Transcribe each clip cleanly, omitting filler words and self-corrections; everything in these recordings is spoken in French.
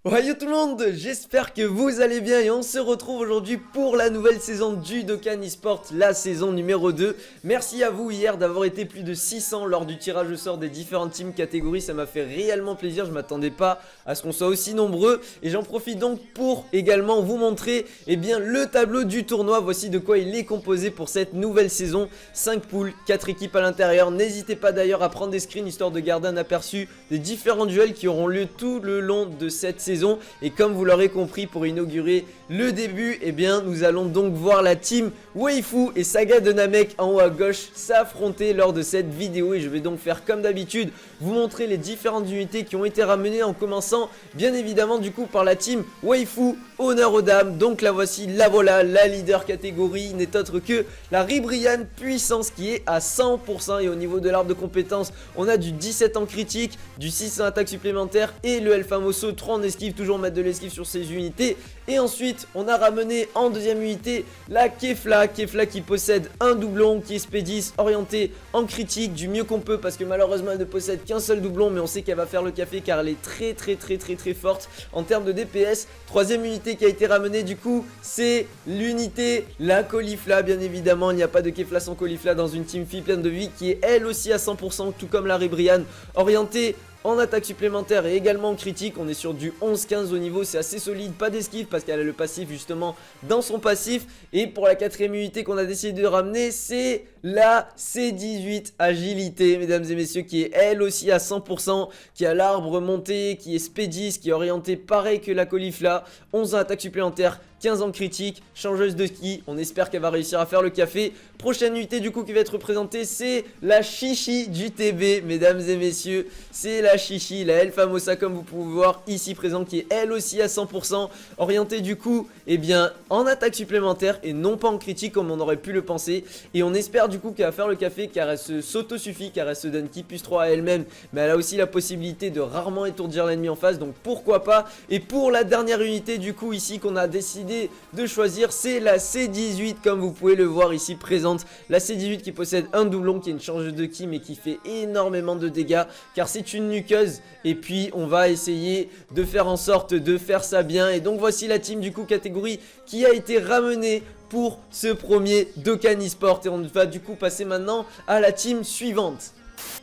Ouais yo tout le monde, j'espère que vous allez bien et on se retrouve aujourd'hui pour la nouvelle saison du Dokkan Esports, la saison numéro 2. Merci à vous hier d'avoir été plus de 600 lors du tirage au sort des différentes teams catégories, ça m'a fait réellement plaisir, je m'attendais pas à ce qu'on soit aussi nombreux. Et j'en profite donc pour également vous montrer le tableau du tournoi, voici de quoi il est composé pour cette nouvelle saison. 5 poules, 4 équipes à l'intérieur, n'hésitez pas d'ailleurs à prendre des screens histoire de garder un aperçu des différents duels qui auront lieu tout le long de cette saison. Et comme vous l'aurez compris, pour inaugurer le début, nous allons donc voir la team Waifu et Saga de Namek en haut à gauche s'affronter lors de cette vidéo. Et je vais donc faire comme d'habitude, vous montrer les différentes unités qui ont été ramenées, en commençant bien évidemment du coup par la team Waifu. Honneur aux dames, donc la voici, la voilà, la leader catégorie n'est autre que la Ribrianne puissance qui est à 100%. Et au niveau de l'arbre de compétences, on a du 17 en critique, du 6 en attaque supplémentaire et le El Famoso 3 en esquive, toujours mettre de l'esquive sur ses unités. Et ensuite on a ramené en deuxième unité la Kefla qui possède un doublon, qui est Spédis, orienté en critique du mieux qu'on peut, parce que malheureusement elle ne possède qu'un seul doublon, mais on sait qu'elle va faire le café car elle est très forte en termes de DPS. Troisième unité qui a été ramenée du coup, c'est l'unité la Caulifla, bien évidemment il n'y a pas de Kefla sans Caulifla dans une team fille pleine de vie, qui est elle aussi à 100%, tout comme la Ribrianne, orientée en attaque supplémentaire et également en critique. On est sur du 11-15 au niveau, c'est assez solide, pas d'esquive parce qu'elle a le passif justement dans son passif. Et pour la quatrième unité qu'on a décidé de ramener, c'est la C18 agilité, mesdames et messieurs, qui est elle aussi à 100%, qui a l'arbre monté, qui est Spédis, qui est orienté pareil que la Caulifla, 11 en attaque supplémentaire, 15 en critique, changeuse de ski, on espère qu'elle va réussir à faire le café. Prochaine unité du coup qui va être représentée, c'est la Chichi du TB, mesdames et messieurs. C'est la Chichi, la El Famosa comme vous pouvez voir ici présente, qui est elle aussi à 100%, orientée du coup en attaque supplémentaire et non pas en critique comme on aurait pu le penser. Et on espère du coup qu'elle va faire le café car elle s'auto-suffit, car elle se donne qui plus 3 à elle-même, mais elle a aussi la possibilité de rarement étourdir l'ennemi en face, donc pourquoi pas. Et pour la dernière unité du coup ici qu'on a décidé de choisir, c'est la C18 comme vous pouvez le voir ici présente. La C18 qui possède un doublon, qui est une changeuse de ki mais qui fait énormément de dégâts car c'est une nuqueuse. Et puis on va essayer de faire en sorte de faire ça bien. Et donc voici la team du coup catégorie qui a été ramenée pour ce premier Dokkan Esports. Et on va du coup passer maintenant à la team suivante.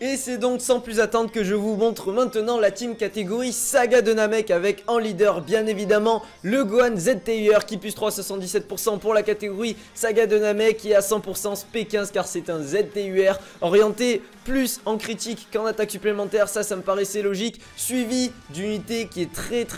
Et c'est donc sans plus attendre que je vous montre maintenant la team catégorie Saga de Namek, avec en leader bien évidemment le Gohan ZTUR qui plus 3 77% pour la catégorie Saga de Namek, qui est à 100% SP15 car c'est un ZTUR orienté plus en critique qu'en attaque supplémentaire. Ça me paraissait logique, suivi d'unité qui est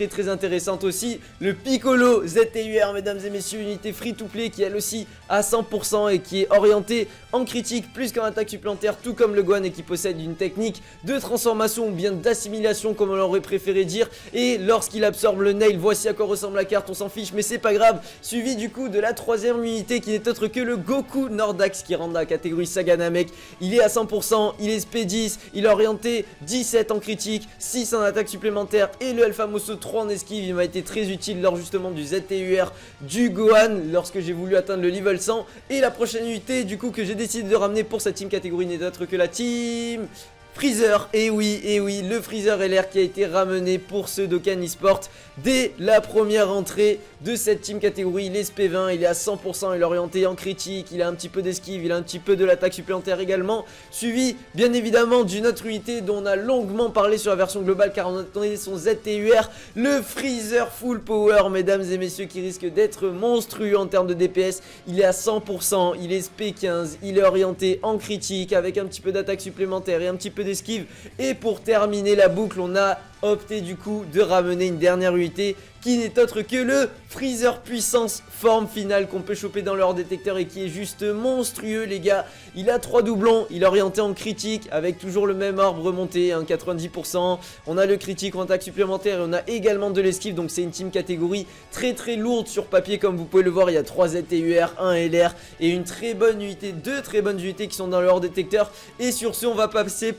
très intéressante aussi, le Piccolo ZTUR, mesdames et messieurs, unité free to play qui est elle aussi à 100% et qui est orientée en critique plus qu'en attaque supplémentaire, tout comme le Gohan, et qui possède une technique de transformation ou bien d'assimilation comme on aurait préféré dire. Et lorsqu'il absorbe le nail, voici à quoi ressemble la carte, on s'en fiche mais c'est pas grave. Suivi du coup de la troisième unité qui n'est autre que le Goku Nordax, qui rentre dans la catégorie Saga Namek. Il est à 100%, il est SP10, il est orienté 17 en critique, 6 en attaque supplémentaire et le El Famoso 3 en esquive. Il m'a été très utile lors justement du ZTUR du Gohan lorsque j'ai voulu atteindre le level 100. Et la prochaine unité du coup que j'ai décidé de ramener pour cette team catégorie n'est autre que la team Freezer. Et oui, le Freezer LR qui a été ramené pour ce Dokkan Esports dès la première entrée de cette team catégorie. Il est SP20, il est à 100%, il est orienté en critique, il a un petit peu d'esquive, il a un petit peu de l'attaque supplémentaire également, suivi bien évidemment d'une autre unité dont on a longuement parlé sur la version globale car on attendait son ZTUR, le Freezer Full Power, mesdames et messieurs, qui risque d'être monstrueux en termes de DPS. Il est à 100%, il est SP15, il est orienté en critique avec un petit peu d'attaque supplémentaire et un petit peu d'esquive. Et pour terminer la boucle, on a opté du coup de ramener une dernière unité qui n'est autre que le Freezer puissance forme finale qu'on peut choper dans leur détecteur et qui est juste monstrueux les gars. Il a 3 doublons, il est orienté en critique avec toujours le même arbre remonté, 90%. On a le critique en attaque supplémentaire et on a également de l'esquive, donc c'est une team catégorie très lourde sur papier comme vous pouvez le voir. Il y a 3 ZTUR, 1 LR et une très bonne unité, 2 très bonnes unités qui sont dans leur détecteur. Et sur ce on va passer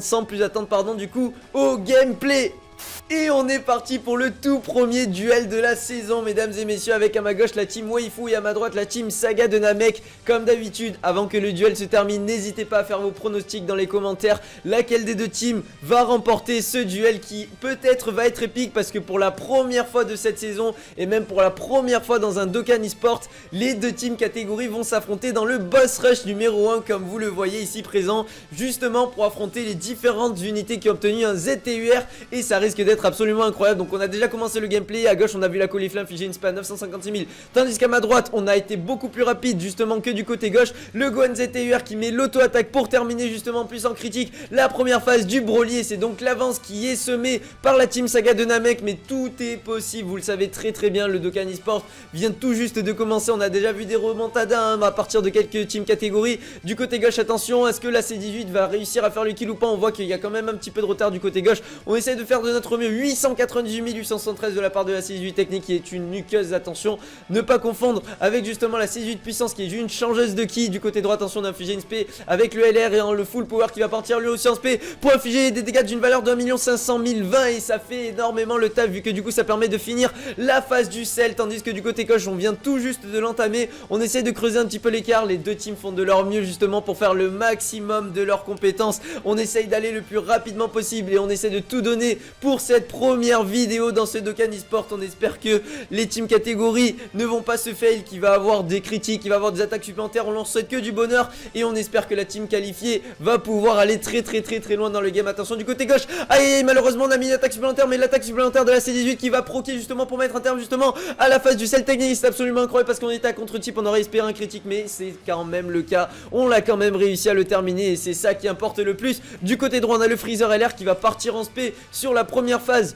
sans plus attendre du coup au gameplay. Et on est parti pour le tout premier duel de la saison, mesdames et messieurs, avec à ma gauche la team Waifu et à ma droite la team Saga de Namek. Comme d'habitude, avant que le duel se termine, n'hésitez pas à faire vos pronostics dans les commentaires. Laquelle des deux teams va remporter ce duel qui peut-être va être épique, parce que pour la première fois de cette saison, et même pour la première fois dans un Dokkan Esport, les deux teams catégories vont s'affronter dans le boss rush numéro 1, comme vous le voyez ici présent, justement pour affronter les différentes unités qui ont obtenu un ZTUR, et ça risque d'être absolument incroyable. Donc on a déjà commencé le gameplay. À gauche on a vu la caulifla infliger une spam à 956 000, tandis qu'à ma droite on a été beaucoup plus rapide justement que du côté gauche. Le Gohan ZTUR qui met l'auto-attaque pour terminer justement puissant critique la première phase du Broly, et c'est donc l'avance qui est semée par la team Saga de Namek. Mais tout est possible, vous le savez très bien, le Dokkan Esport vient tout juste de commencer. On a déjà vu des remontadas à partir de quelques teams catégories. Du côté gauche, attention, est-ce que la C18 va réussir à faire le kill ou pas? On voit qu'il y a quand même un petit peu de retard du côté gauche. On essaie de faire de notre mieux. 898 873 de la part de la C18 technique qui est une nuqueuse, attention, ne pas confondre avec justement la C18 puissance qui est une changeuse de ki. Du côté droit, attention, on a infligé une spé avec le LR et le full power qui va partir lui aussi en spé pour infliger des dégâts d'une valeur de 1 500 020, et ça fait énormément le taf vu que du coup ça permet de finir la phase du sel, tandis que du côté gauche on vient tout juste de l'entamer. On essaie de creuser un petit peu l'écart, les deux teams font de leur mieux justement pour faire le maximum de leurs compétences. On essaye d'aller le plus rapidement possible et on essaie de tout donner pour cette première vidéo dans ce Dokkan Esport. On espère que les teams catégories ne vont pas se fail, qu'il va avoir des critiques, qu'il va avoir des attaques supplémentaires. On leur souhaite que du bonheur et on espère que la team qualifiée va pouvoir aller très loin dans le game. Attention du côté gauche, aïe, malheureusement on a mis une attaque supplémentaire, mais l'attaque supplémentaire de la C18 qui va proquer justement pour mettre un terme justement à la phase du sel technique. C'est absolument incroyable parce qu'on était à contre-type, on aurait espéré un critique, mais c'est quand même le cas. On l'a quand même réussi à le terminer et c'est ça qui importe le plus. Du côté droit on a le Freezer LR qui va partir en spé sur la première phase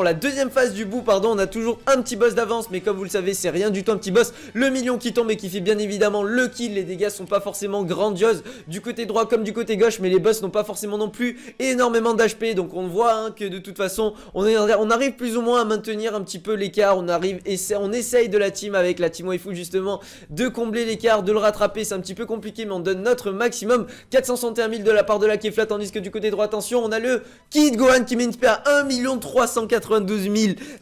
la deuxième phase du bout, pardon. On a toujours un petit boss d'avance, mais comme vous le savez c'est rien du tout un petit boss. Le million qui tombe et qui fait bien évidemment le kill. Les dégâts sont pas forcément grandioses du côté droit comme du côté gauche, mais les boss n'ont pas forcément non plus énormément d'HP, donc on voit que de toute façon on arrive plus ou moins à maintenir un petit peu l'écart. On essaye de la team avec la team Waifu justement de combler l'écart, de le rattraper. C'est un petit peu compliqué mais on donne notre maximum. 461 000 de la part de la Kefla, tandis que du côté droit, attention, on a le Kid Gohan qui met une spé à 1 392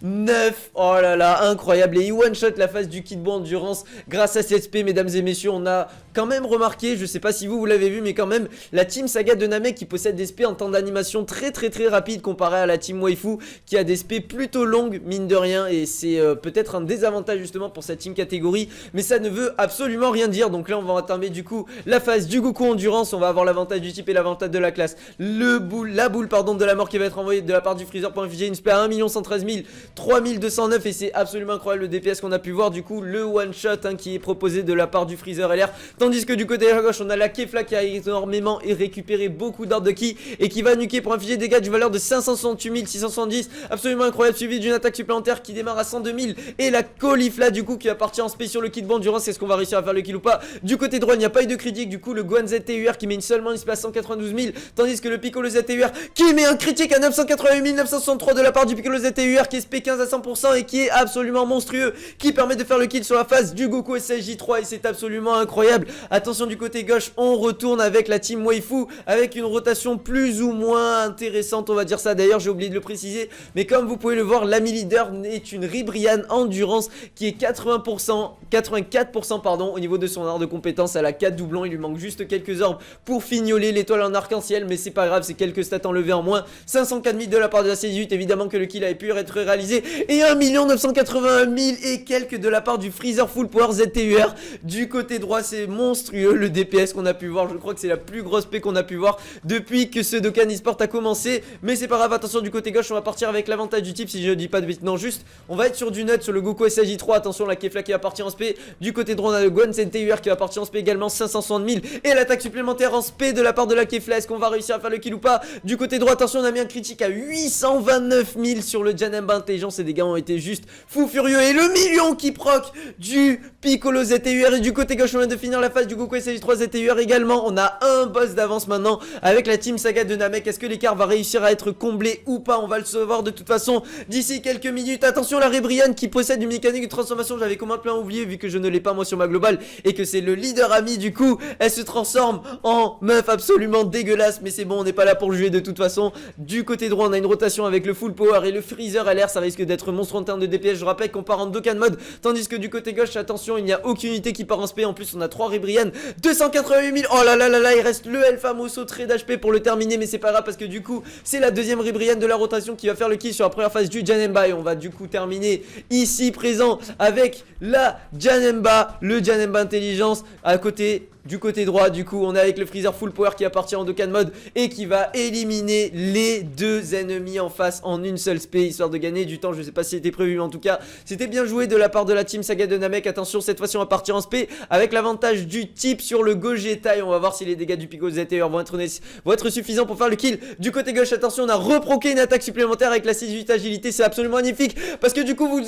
009. Oh là là, incroyable. Et il one shot la phase du Kid Bo Endurance grâce à cette spé, mesdames et messieurs. On a quand même remarqué, je sais pas si vous l'avez vu, mais quand même la team Saga de Namek qui possède des spé en temps d'animation très rapide comparé à la team Waifu qui a des spé plutôt longues mine de rien, et c'est peut-être un désavantage justement pour cette team catégorie, mais ça ne veut absolument rien dire. Donc là on va entamer du coup la phase du Goku Endurance. On va avoir l'avantage du type et l'avantage de la classe. La boule de la mort qui va être envoyée de la part du Freezer pour infliger une spé à 1 113 000 3209, et c'est absolument incroyable le DPS qu'on a pu voir. Du coup le one shot qui est proposé de la part du Freezer LR, tandis que du côté à gauche on a la Kefla qui a énormément récupéré beaucoup d'ordre de ki et qui va nuker pour infliger des dégâts d'une valeur de 568 670, absolument incroyable, suivi d'une attaque supplémentaire qui démarre à 102 000, et la caulifla du coup qui va partir en spé sur le Kid Bo Endurance. Est-ce qu'on va réussir à faire le kill ou pas? Du côté droit il n'y a pas eu de critique, du coup le Gohan ZTUR qui met seulement une spé à 192 000, tandis que le Piccolo ZTUR qui met un critique à 988 963 de la part du Piccolo ZTUR qui est spé 15 à 100% et qui est absolument monstrueux, qui permet de faire le kill sur la phase du Goku SSJ3, et c'est absolument incroyable. Attention du côté gauche, on retourne avec la team Waifu avec une rotation plus ou moins intéressante, on va dire ça. D'ailleurs j'ai oublié de le préciser, mais comme vous pouvez le voir, l'ami leader est une Ribrian Endurance qui est 84% pardon au niveau de son art de compétence. Elle a 4 doublons, il lui manque juste quelques orbes pour fignoler l'étoile en arc-en-ciel, mais c'est pas grave, c'est quelques stats enlevées en moins. 504 000 de la part de la C18, évidemment que le kill avait pu être réalisé, et 1 981 000 et quelques de la part du Freezer Full Power ZTUR. Du côté droit c'est monstrueux le DPS qu'on a pu voir, je crois que c'est la plus grosse paix qu'on a pu voir depuis que ce Dokkan Esport a commencé, mais c'est pas grave. Attention du côté gauche, on va partir avec l'avantage du type, si je ne dis pas de bêtises, non juste on va être sur du nut sur le Goku SSJ3. Attention la Kefla qui va partir en spé, du côté droit on a le Gohan ZTUR qui va partir en spé également 560 000, et l'attaque supplémentaire en spé de la part de la Kefla. Est-ce qu'on va réussir à faire le kill ou pas? Du côté droit, attention, on a mis un critique à 829 000 sur le Janemba intelligent. Ces dégâts ont été juste fou furieux, et le million qui proc du Piccolo ZTUR. Et du côté gauche on vient de finir la face du Goku SG3 ZTUR également. On a un boss d'avance maintenant avec la Team Saga de Namek. Est-ce que l'écart va réussir à être comblé ou pas? On va le savoir de toute façon d'ici quelques minutes. Attention, la Rebrian qui possède une mécanique de transformation. J'avais complètement oublié vu que je ne l'ai pas moi sur ma globale et que c'est le leader ami. Du coup, elle se transforme en meuf absolument dégueulasse. Mais c'est bon, on n'est pas là pour juger de toute façon. Du côté droit, on a une rotation avec le full power et le freezer LR. Ça risque d'être monstre en termes de DPS. Je rappelle qu'on part en Dokkan mode. Tandis que du côté gauche, attention, il n'y a aucune unité qui part en SP. En plus, on a 3 Rebrian. 288 000. Oh là là là là, il reste le El Famoso trait d'HP pour le terminer. Mais c'est pas grave parce que du coup, c'est la deuxième Rebrian de la rotation qui va faire le kill sur la première phase du Janemba. Et on va du coup terminer ici présent avec la Janemba, le Janemba Intelligence à côté. Du côté droit, du coup, on est avec le Freezer Full Power qui va partir en Dokkan mode et qui va éliminer les deux ennemis en face en une seule spé, histoire de gagner du temps. Je sais pas si c'était prévu, mais en tout cas, c'était bien joué de la part de la Team Saga de Namek. Attention, cette fois-ci, on va partir en spé avec l'avantage du type sur le Gogeta. Et on va voir si les dégâts du Pico ZTR vont être suffisants pour faire le kill. Du côté gauche, attention, on a reproqué une attaque supplémentaire avec la 18 agilité. C'est absolument magnifique parce que du coup, vous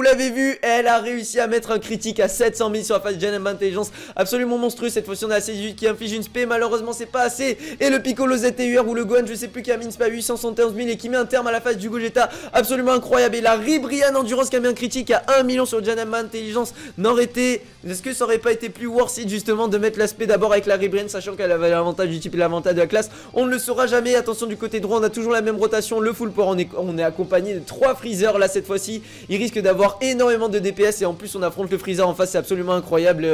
l'avez vu, elle a réussi à mettre un critique à 700 000 sur la phase Janemba Intelligence. Absolument monstrueux. Cette fois-ci on a la C18 qui inflige une spé, malheureusement c'est pas assez. Et le Piccolo ZTUR ou le Gohan je sais plus qui a mis une spé à 871 000 et qui met un terme à la phase du Gogeta. Absolument incroyable. Et la Ribrian Endurance qui a mis un critique à 1 million sur Janemba Intelligence n'aurait été... Est-ce que ça aurait pas été plus worth it justement de mettre l'aspect d'abord avec la Ribrian, sachant qu'elle avait l'avantage du type et l'avantage de la classe? On ne le saura jamais. Attention, du côté droit on a toujours la même rotation, le full power. On est accompagné de 3 freezers là cette fois-ci. Il risque d'avoir énormément de DPS et en plus on affronte le freezer en face. C'est absolument incroyable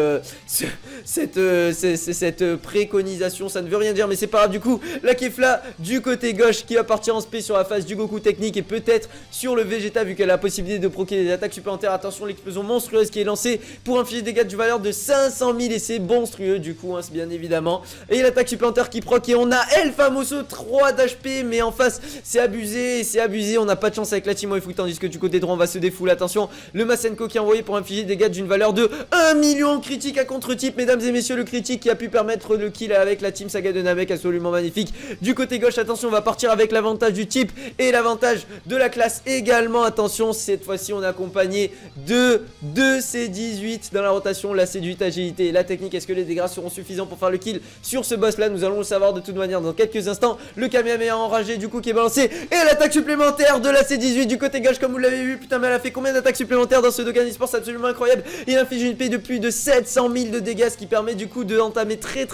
cette préconisation, ça ne veut rien dire mais c'est pas grave. Du coup la Kefla du côté gauche qui va partir en spé sur la phase du Goku technique et peut-être sur le Vegeta vu qu'elle a la possibilité de proquer des attaques supplémentaires. Attention, l'explosion monstrueuse qui est lancée pour infliger des dégâts du valeur de 500 000 et c'est monstrueux du coup hein, c'est bien évidemment. Et l'attaque supplémentaire qui proc et on a El Famoso 3 d'HP mais en face c'est abusé, on n'a pas de chance avec la Team Waifu. Tandis que du côté droit on va se défouler. Attention, le Masenko qui est envoyé pour infliger des dégâts d'une valeur de 1 million critique à contre-type. Mesdames et messieurs, le critique qui a pu permettre le kill avec la Team Saga de Namek, absolument magnifique. Du côté gauche, attention, on va partir avec l'avantage du type et l'avantage de la classe également. Attention, cette fois-ci on est accompagné de C18 dans la rotation, la C18 agilité et la technique. Est-ce que les dégâts seront suffisants pour faire le kill sur ce boss là? Nous allons le savoir de toute manière dans quelques instants. Le Kamehameha enragé du coup qui est balancé et l'attaque supplémentaire de la C18 du côté gauche comme vous l'avez vu. Putain mais elle a fait combien d'attaques supplémentaires dans ce Dokkan Esports? C'est absolument incroyable. Il inflige une paix de plus de 700 000 de dégâts, ce qui permet du coup de entamer très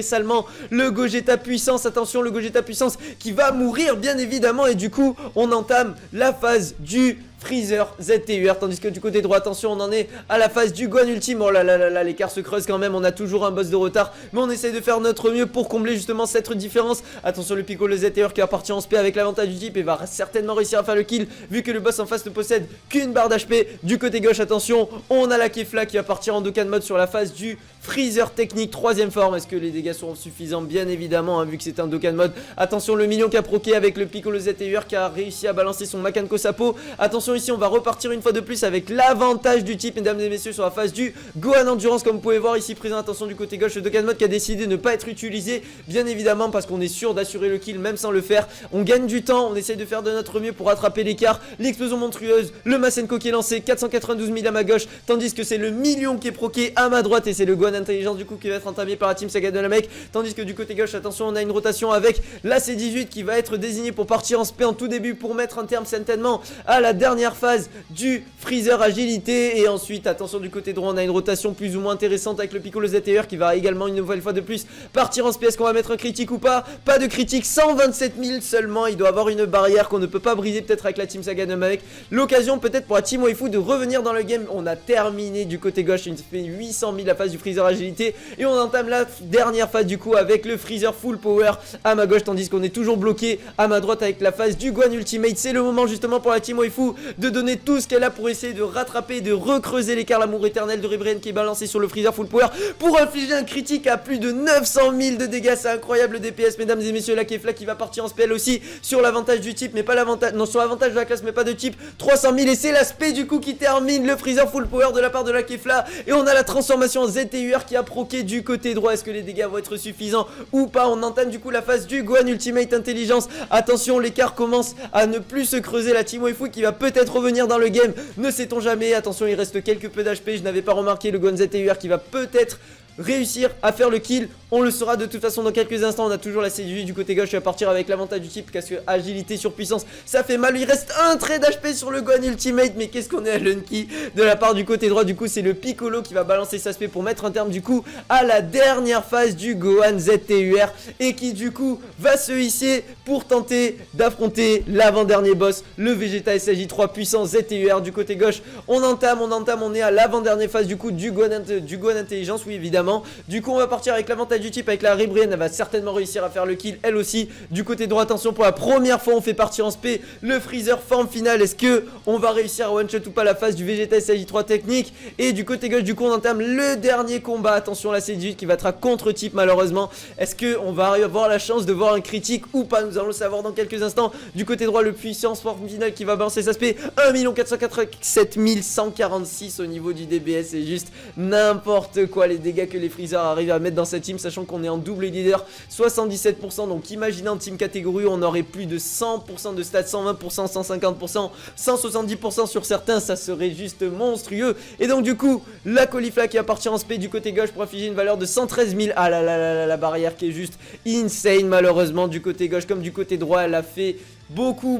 salement le Gogeta puissance. Attention, le Gogeta puissance qui va mourir bien évidemment et du coup on entame la phase du Freezer ZTUR, tandis que du côté droit, attention, on en est à la phase du Gohan Ultime. Oh là là là là, l'écart se creuse quand même, on a toujours un boss de retard, mais on essaye de faire notre mieux pour combler justement cette différence. Attention, le Piccolo ZTUR qui va partir en spé avec l'avantage du type et va certainement réussir à faire le kill vu que le boss en face ne possède qu'une barre d'HP. Du côté gauche, attention, on a la Kefla qui va partir en Dokkan mode sur la phase du Freezer technique, 3ème forme. Est-ce que les dégâts seront suffisants? Bien évidemment, hein, vu que c'est un Dokkan mode. Attention, le million qui a proqué avec le Piccolo ZTUR qui a réussi à balancer son Makanko Sapo. Attention, ici on va repartir une fois de plus avec l'avantage du type, mesdames et messieurs, sur la phase du Gohan Endurance comme vous pouvez voir ici présent. Attention, du côté gauche, le Dokkan mode qui a décidé de ne pas être utilisé, bien évidemment parce qu'on est sûr d'assurer le kill même sans le faire. On gagne du temps, on essaye de faire de notre mieux pour rattraper l'écart. L'explosion monstrueuse, le Masenko qui est lancé, 492 000 à ma gauche, tandis que c'est le million qui est proqué à ma droite et c'est le Gohan Intelligence du coup qui va être entamé par la Team Saga de Namek. Tandis que du côté gauche, attention, on a une rotation avec la C18 qui va être désignée pour partir en spé en tout début pour mettre un terme certainement à la dernière phase du Freezer agilité. Et ensuite, attention, du côté droit, on a une rotation plus ou moins intéressante avec le Piccolo ZTUR qui va également une nouvelle fois de plus partir en spé. Est-ce qu'on va mettre un critique ou pas? Pas de critique, 127 000 seulement. Il doit avoir une barrière qu'on ne peut pas briser peut-être avec la Team Saga de Namek. L'occasion peut-être pour la Team Waifu de revenir dans le game. On a terminé du côté gauche, une fait 800 000 la phase du Freezer agilité et on entame la dernière phase du coup avec le Freezer full power à ma gauche, tandis qu'on est toujours bloqué à ma droite avec la phase du Gohan Ultimate. C'est le moment justement pour la Team Waifu de donner tout ce qu'elle a pour essayer de rattraper, de recreuser l'écart. L'amour éternel de Rebrian qui est balancé sur le Freezer full power pour infliger un critique à plus de 900 000 de dégâts. C'est incroyable DPS, mesdames et messieurs. La Kefla qui va partir en spell aussi sur l'avantage du type mais pas l'avantage, non, sur l'avantage de la classe mais pas de type, 300 000 et c'est l'aspect du coup qui termine le Freezer full power de la part de la Kefla. Et on a la transformation en ZTUR qui a proqué du côté droit. Est-ce que les dégâts vont être suffisants ou pas? On entame du coup la phase du Gohan Ultimate Intelligence. Attention, l'écart commence à ne plus se creuser. La Team Waifu qui va peut-être revenir dans le game, ne sait-on jamais. Attention, il reste quelque peu d'HP, je n'avais pas remarqué le Gohan ZTUR qui va peut-être réussir à faire le kill? On le saura de toute façon dans quelques instants. On a toujours la C18 du côté gauche qui va partir avec l'avantage du type, parce que agilité sur puissance, ça fait mal. Il reste un trait d'HP sur le Gohan Ultimate, mais qu'est-ce qu'on est à l'unky de la part du côté droit. Du coup c'est le Piccolo qui va balancer sa spé pour mettre un terme du coup à la dernière phase du Gohan ZTUR, et qui du coup va se hisser pour tenter d'affronter l'avant-dernier boss, le Vegeta SJ3 puissance ZTUR. Du côté gauche on entame, on est à l'avant-dernière phase du coup du Gohan Intelligence, oui évidemment. Du coup on va partir avec l'avantage du type, avec la Ribrienne, elle va certainement réussir à faire le kill elle aussi. Du côté droit, attention, pour la première fois on fait partir en spé le Freezer forme finale. Est-ce que on va réussir à one shot ou pas la phase du Vegeta SJ3 technique? Et du côté gauche du coup on entame le dernier combat, attention la C18 qui va être à contre-type malheureusement. Est-ce que on va avoir la chance de voir un critique ou pas? Nous allons le savoir dans quelques instants. Du côté droit, le puissance forme finale qui va balancer sa spé, 1 487 146 au niveau du DBS. C'est juste n'importe quoi les dégâts que les Freezer arrivent à mettre dans cette team, sachant qu'on est en double leader, 77%. Donc imaginez en team catégorie on aurait plus de 100% de stats, 120%, 150%, 170% sur certains, ça serait juste monstrueux. Et donc du coup la Caulifla qui va partir en spé du côté gauche pour afficher une valeur de 113 000. Ah là là là là, la barrière qui est juste insane malheureusement du côté gauche comme du côté droit. Elle a fait beaucoup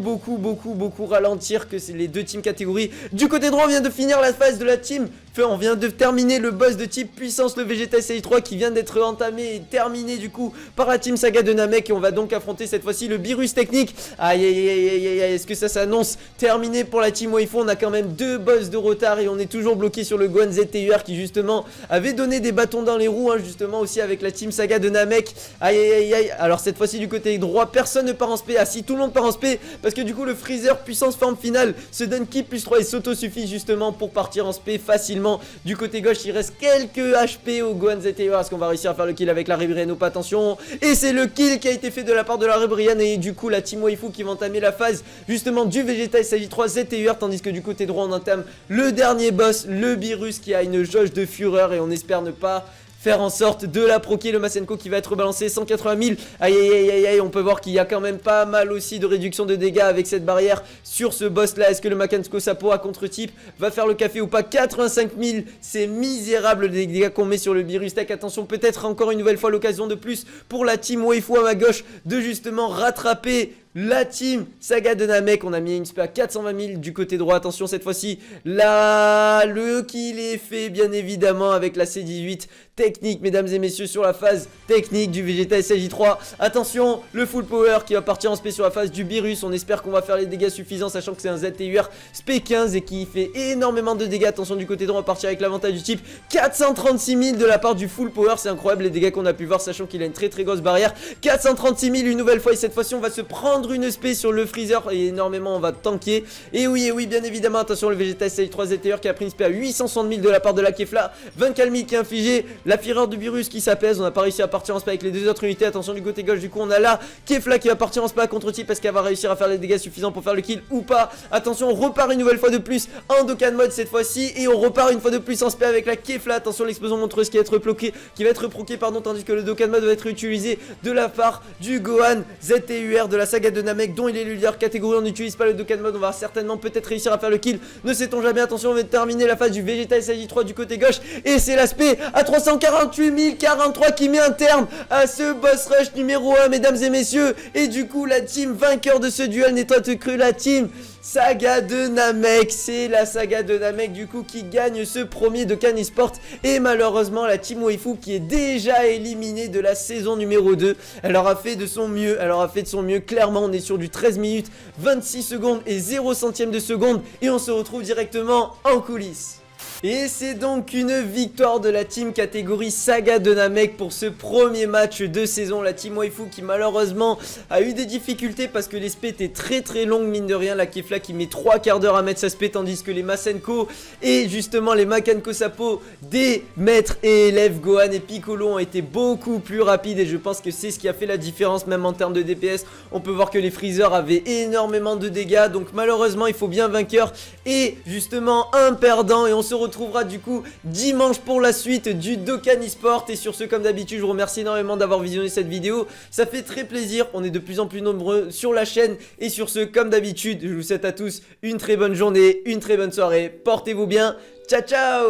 ralentir que c'est les deux teams catégories. Du côté droit on vient de finir la phase de la team, on vient de terminer le boss de type puissance, le Vegeta SJ3 qui vient d'être entamé et terminé du coup par la team Saga de Namek. Et on va donc affronter cette fois-ci le Beerus technique. Aïe aïe aïe aïe aïe, est-ce que ça s'annonce terminé pour la team Waifu? On a quand même deux boss de retard et on est toujours bloqué sur le Gohan ZTUR qui justement avait donné des bâtons dans les roues, hein, justement aussi avec la team Saga de Namek. Aïe aïe aïe aïe, alors cette fois-ci du côté droit personne ne part en spé. Ah si, tout le monde part en spé, parce que du coup le Freezer puissance forme finale se donne ki plus 3 et s'auto-suffit justement pour partir en spé facilement. Du côté gauche il reste quelques HP au Gohan ZTUR. Est-ce qu'on va réussir à faire le kill avec la Ribrienne ou pas? Attention, et c'est le kill qui a été fait de la part de la Ribrienne. Et du coup la team Waifu qui va entamer la phase justement du Vegeta SJ3 ZTUR, tandis que du côté droit on entame le dernier boss, le Beerus qui a une jauge de fureur, et on espère ne pas faire en sorte de la proquer. Le Masenko qui va être balancé, 180 000. Aïe aïe aïe aïe aïe, on peut voir qu'il y a quand même pas mal aussi de réduction de dégâts avec cette barrière sur ce boss là. Est-ce que le Masenko Sapo à contre-type va faire le café ou pas? 85 000, c'est misérable les dégâts qu'on met sur le Beerus Tech. Attention, peut-être encore une nouvelle fois l'occasion de plus pour la team Waifu à ma gauche de justement rattraper la team Saga de Namek. On a mis une spé à 420 000 du côté droit. Attention cette fois-ci, là, le kill est fait bien évidemment avec la C18 technique, mesdames et messieurs, sur la phase technique du Vegeta SJ3. Attention, le full power qui va partir en spé sur la phase du Beerus. On espère qu'on va faire les dégâts suffisants, sachant que c'est un ZTUR spé 15 et qui fait énormément de dégâts. Attention du côté droit, on va partir avec l'avantage du type, 436 000 de la part du full power. C'est incroyable les dégâts qu'on a pu voir, sachant qu'il a une très grosse barrière. 436 000 une nouvelle fois, et cette fois-ci on va se prendre une spé sur le Freezer et énormément on va tanker. Et oui bien évidemment, attention, le Vegeta SJ3 ZTUR qui a pris une spé à 860 000 de la part de la Kefla, 24 000 qui est infligé. La fureur du Beerus qui s'apaise, on n'a pas réussi à partir en spé avec les deux autres unités. Attention du côté gauche, du coup on a là Kefla qui va partir en spé à contre-type. Est-ce qu'elle va réussir à faire les dégâts suffisants pour faire le kill ou pas? Attention, on repart une nouvelle fois de plus en Dokkan mode cette fois-ci, et on repart une fois de plus en spé avec la Kefla. Attention, l'explosion montreuse qui va être proquée, tandis que le Dokkan mode va être utilisé de la part du Gohan ZTUR de la saga de Namek, dont il est le leader catégorie. On n'utilise pas le Dokkan mode, on va certainement peut-être réussir à faire le kill, ne sait-on jamais. Attention, on va terminer la phase du Vegeta SJ3 du côté gauche, et c'est l'aspect à 348 043 qui met un terme à ce boss rush numéro 1, mesdames et messieurs. Et du coup la team vainqueur de ce duel n'est autre que la team Saga de Namek. C'est la Saga de Namek du coup qui gagne ce premier Dokkan eSport, et malheureusement la team Waifu qui est déjà éliminée de la saison numéro 2. Elle aura fait de son mieux, clairement. On est sur du 13 minutes 26 secondes et 0 centième de seconde, et on se retrouve directement en coulisses. Et c'est donc une victoire de la team catégorie Saga de Namek pour ce premier match de saison. La team Waifu qui malheureusement a eu des difficultés parce que les spés étaient très longues, mine de rien. La Kefla qui met 3 quarts d'heure à mettre sa spé, tandis que les Masenko et justement les Masenko Sapo des maîtres et élèves Gohan et Piccolo ont été beaucoup plus rapides, et je pense que c'est ce qui a fait la différence même en termes de DPS. On peut voir que les Freezer avaient énormément de dégâts, donc malheureusement il faut bien vainqueur et justement un perdant, et on se retrouvera du coup dimanche pour la suite du Dokkan eSport. Et sur ce, comme d'habitude, je vous remercie énormément d'avoir visionné cette vidéo, ça fait très plaisir, on est de plus en plus nombreux sur la chaîne. Et sur ce, comme d'habitude, je vous souhaite à tous une très bonne journée, une très bonne soirée, portez-vous bien, ciao ciao.